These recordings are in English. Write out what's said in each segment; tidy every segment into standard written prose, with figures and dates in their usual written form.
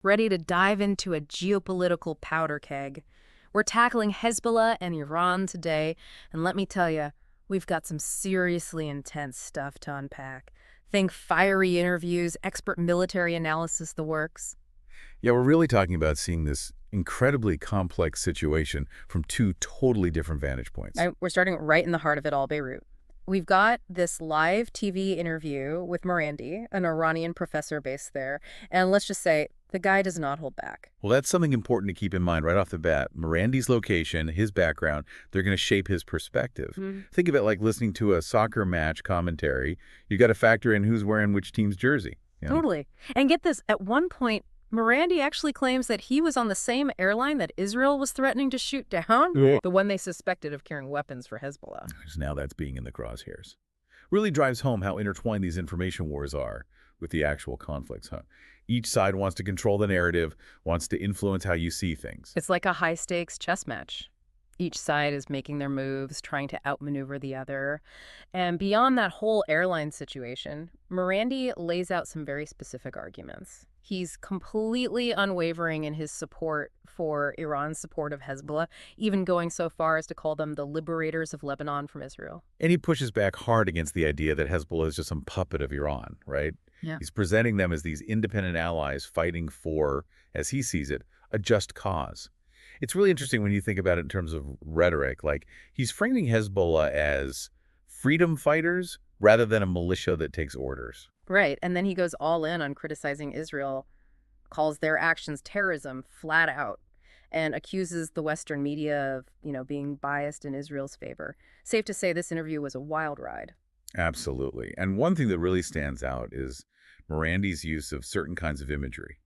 ready to dive into a geopolitical powder keg. We're tackling Hezbollah and Iran today, and let me tell you, we've got some seriously intense stuff to unpack. Think fiery interviews, expert military analysis, the works. Yeah, we're really talking about seeing this incredibly complex situation from two totally different vantage points. We're starting right in the heart of it all, Beirut. We've got this live TV interview with Morandi, an Iranian professor based there, and let's just say the guy does not hold back. Well, that's something important to keep in mind right off the bat. Morandi's location, his background, they're going to shape his perspective. Think of it like listening to a soccer match commentary. You got to factor in who's wearing which team's jersey. Totally. And get this, at one point, Morandi actually claims that he was on the same airline that Israel was threatening to shoot down, the one they suspected of carrying weapons for Hezbollah. Now that's being in the crosshairs. Really drives home how intertwined these information wars are with the actual conflicts. Each side wants to control the narrative, wants to influence how you see things. It's like a high-stakes chess match. Each side is making their moves, trying to outmaneuver the other. And beyond that whole airline situation, Morandi lays out some very specific arguments. He's completely unwavering in his support for Iran's support of Hezbollah, even going so far as to call them the liberators of Lebanon from Israel. And he pushes back hard against the idea that Hezbollah is just some puppet of Iran, right? Yeah. He's presenting them as these independent allies fighting for, as he sees it, a just cause. It's really interesting when you think about it in terms of rhetoric. Like, he's framing Hezbollah as freedom fighters rather than a militia that takes orders. Right, and then he goes all in on criticizing Israel, calls their actions terrorism flat out, and accuses the Western media of, being biased in Israel's favor. Safe to say this interview was a wild ride. Absolutely. And one thing that really stands out is Morandi's use of certain kinds of imagery,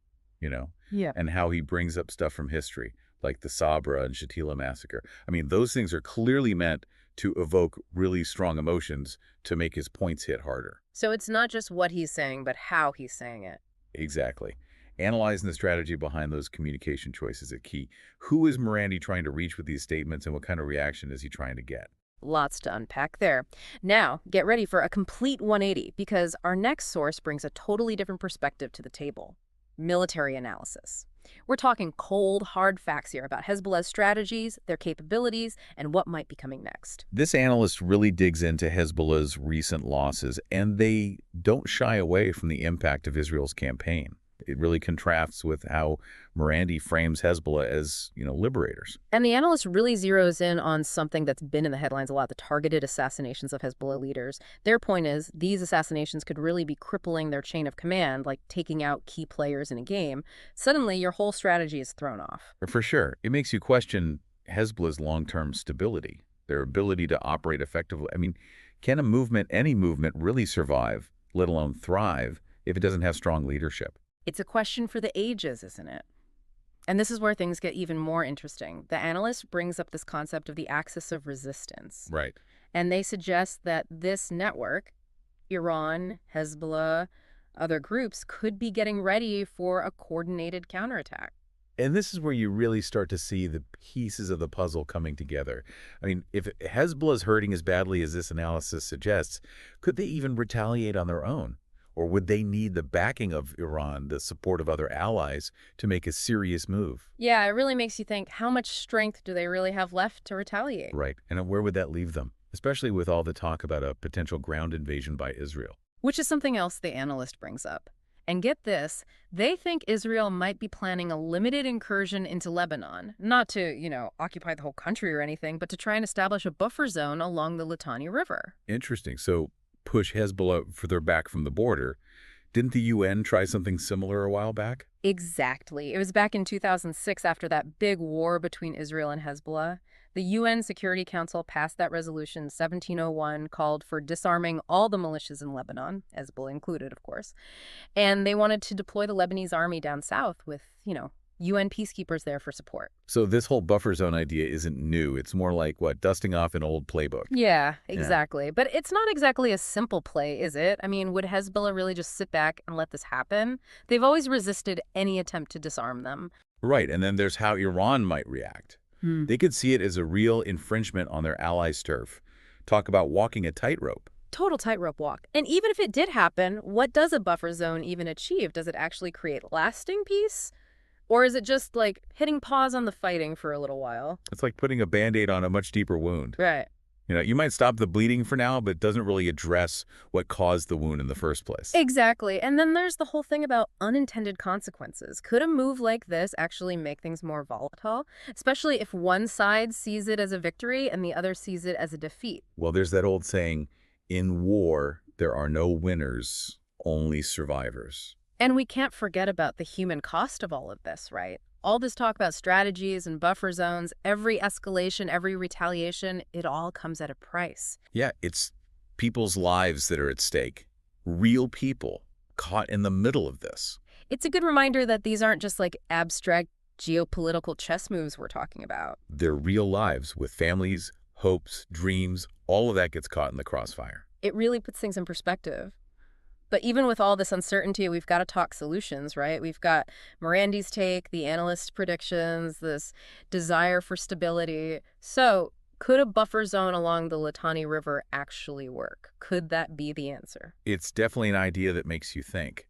Yeah. and how he brings up stuff from history, like the Sabra and Shatila massacre. I mean, those things are clearly meant to evoke really strong emotions to make his points hit harder. So it's not just what he's saying, but how he's saying it. Exactly. Analyzing the strategy behind those communication choices is key. Who is Morandi trying to reach with these statements, and what kind of reaction is he trying to get? Lots to unpack there. Now, get ready for a complete 180, because our next source brings a totally different perspective to the table. Military analysis. We're talking cold, hard facts here about Hezbollah's strategies, their capabilities, and what might be coming next. This analyst really digs into Hezbollah's recent losses, and they don't shy away from the impact of Israel's campaign. It really contrasts with how Morandi frames Hezbollah as, liberators. And the analyst really zeroes in on something that's been in the headlines a lot, the targeted assassinations of Hezbollah leaders. Their point is these assassinations could really be crippling their chain of command, like taking out key players in a game. Suddenly, your whole strategy is thrown off. For sure. It makes you question Hezbollah's long-term stability, their ability to operate effectively. I mean, can a movement, any movement, really survive, let alone thrive, if it doesn't have strong leadership? It's a question for the ages, isn't it? And this is where things get even more interesting. The analyst brings up this concept of the axis of resistance. Right. And they suggest that this network, Iran, Hezbollah, other groups, could be getting ready for a coordinated counterattack. And this is where you really start to see the pieces of the puzzle coming together. I mean, if Hezbollah is hurting as badly as this analysis suggests, could they even retaliate on their own? Or would they need the backing of Iran, the support of other allies, to make a serious move? Yeah, it really makes you think, how much strength do they really have left to retaliate? Right. And where would that leave them? Especially with all the talk about a potential ground invasion by Israel. Which is something else the analyst brings up. And get this, they think Israel might be planning a limited incursion into Lebanon, not to, occupy the whole country or anything, but to try and establish a buffer zone along the Litani River. Interesting. So push Hezbollah further back from the border. Didn't the UN try something similar a while back? Exactly. It was back in 2006 after that big war between Israel and Hezbollah. The UN Security Council passed that resolution 1701, called for disarming all the militias in Lebanon, Hezbollah included, of course. And they wanted to deploy the Lebanese army down south with, UN peacekeepers there for support. So this whole buffer zone idea isn't new. It's more like, dusting off an old playbook. Yeah, exactly. But it's not exactly a simple play, is it? I mean, would Hezbollah really just sit back and let this happen? They've always resisted any attempt to disarm them. Right, and then there's how Iran might react. They could see it as a real infringement on their allies' turf. Talk about walking a tightrope. Total tightrope walk. And even if it did happen, what does a buffer zone even achieve? Does it actually create lasting peace? Or is it just like hitting pause on the fighting for a little while? It's like putting a Band-Aid on a much deeper wound. Right. You might stop the bleeding for now, but it doesn't really address what caused the wound in the first place. Exactly. And then there's the whole thing about unintended consequences. Could a move like this actually make things more volatile, especially if one side sees it as a victory and the other sees it as a defeat? Well, there's that old saying, in war, there are no winners, only survivors. And we can't forget about the human cost of all of this, right? All this talk about strategies and buffer zones, every escalation, every retaliation, it all comes at a price. Yeah, it's people's lives that are at stake. Real people caught in the middle of this. It's a good reminder that these aren't just like abstract geopolitical chess moves we're talking about. They're real lives with families, hopes, dreams, all of that gets caught in the crossfire. It really puts things in perspective. But even with all this uncertainty, we've got to talk solutions, right? We've got Morandi's take, the analysts' predictions, this desire for stability. So could a buffer zone along the Litani River actually work? Could that be the answer? It's definitely an idea that makes you think.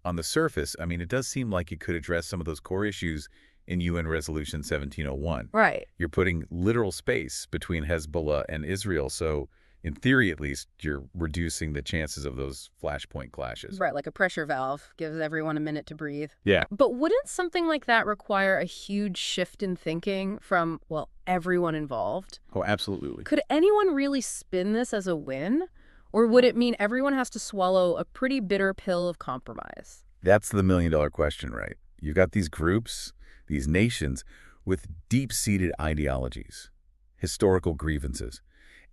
On the surface, I mean, it does seem like it could address some of those core issues in UN Resolution 1701. Right. You're putting literal space between Hezbollah and Israel, so in theory at least, you're reducing the chances of those flashpoint clashes. Right, like a pressure valve gives everyone a minute to breathe. Yeah. But wouldn't something like that require a huge shift in thinking from, well, everyone involved? Oh, absolutely. Could anyone really spin this as a win? Or would it mean everyone has to swallow a pretty bitter pill of compromise? That's the million-dollar question, right? You've got these groups, these nations with deep-seated ideologies, historical grievances,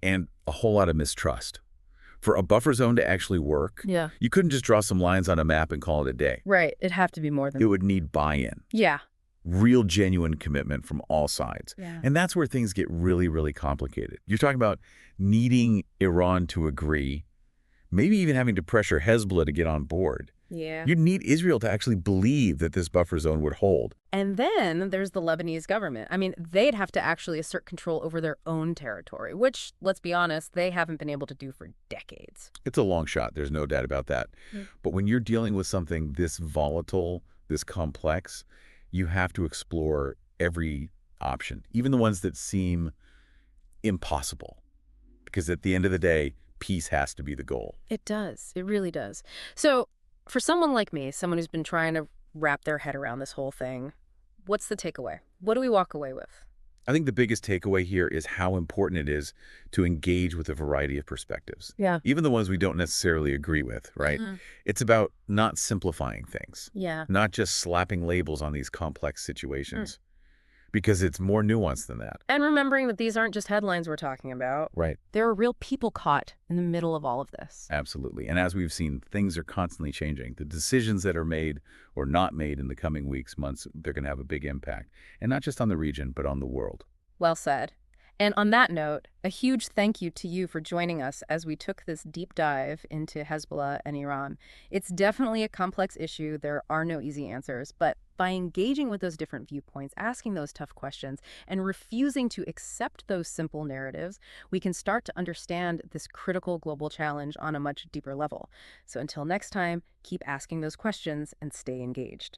and a whole lot of mistrust. For a buffer zone to actually work, Yeah. you couldn't just draw some lines on a map and call it a day. Right, it'd have to be more than... It would need buy-in, Yeah. real genuine commitment from all sides. Yeah. And that's where things get really, really complicated. You're talking about needing Iran to agree, maybe even having to pressure Hezbollah to get on board. Yeah. You'd need Israel to actually believe that this buffer zone would hold. And then there's the Lebanese government. I mean, they'd have to actually assert control over their own territory, which, let's be honest, they haven't been able to do for decades. It's a long shot. There's no doubt about that. But when you're dealing with something this volatile, this complex, you have to explore every option, even the ones that seem impossible. Because at the end of the day, peace has to be the goal. It does. It really does. So for someone like me, someone who's been trying to wrap their head around this whole thing, what's the takeaway? What do we walk away with? I think the biggest takeaway here is how important it is to engage with a variety of perspectives. Yeah. Even the ones we don't necessarily agree with, right? It's about not simplifying things, Yeah. not just slapping labels on these complex situations, because it's more nuanced than that. And remembering that these aren't just headlines we're talking about. Right. There are real people caught in the middle of all of this. Absolutely. And as we've seen, things are constantly changing. The decisions that are made or not made in the coming weeks, months, they're going to have a big impact. And not just on the region, but on the world. Well said. And on that note, a huge thank you to you for joining us as we took this deep dive into Hezbollah and Iran. It's definitely a complex issue. There are no easy answers, but by engaging with those different viewpoints, asking those tough questions, and refusing to accept those simple narratives, we can start to understand this critical global challenge on a much deeper level. So until next time, keep asking those questions and stay engaged.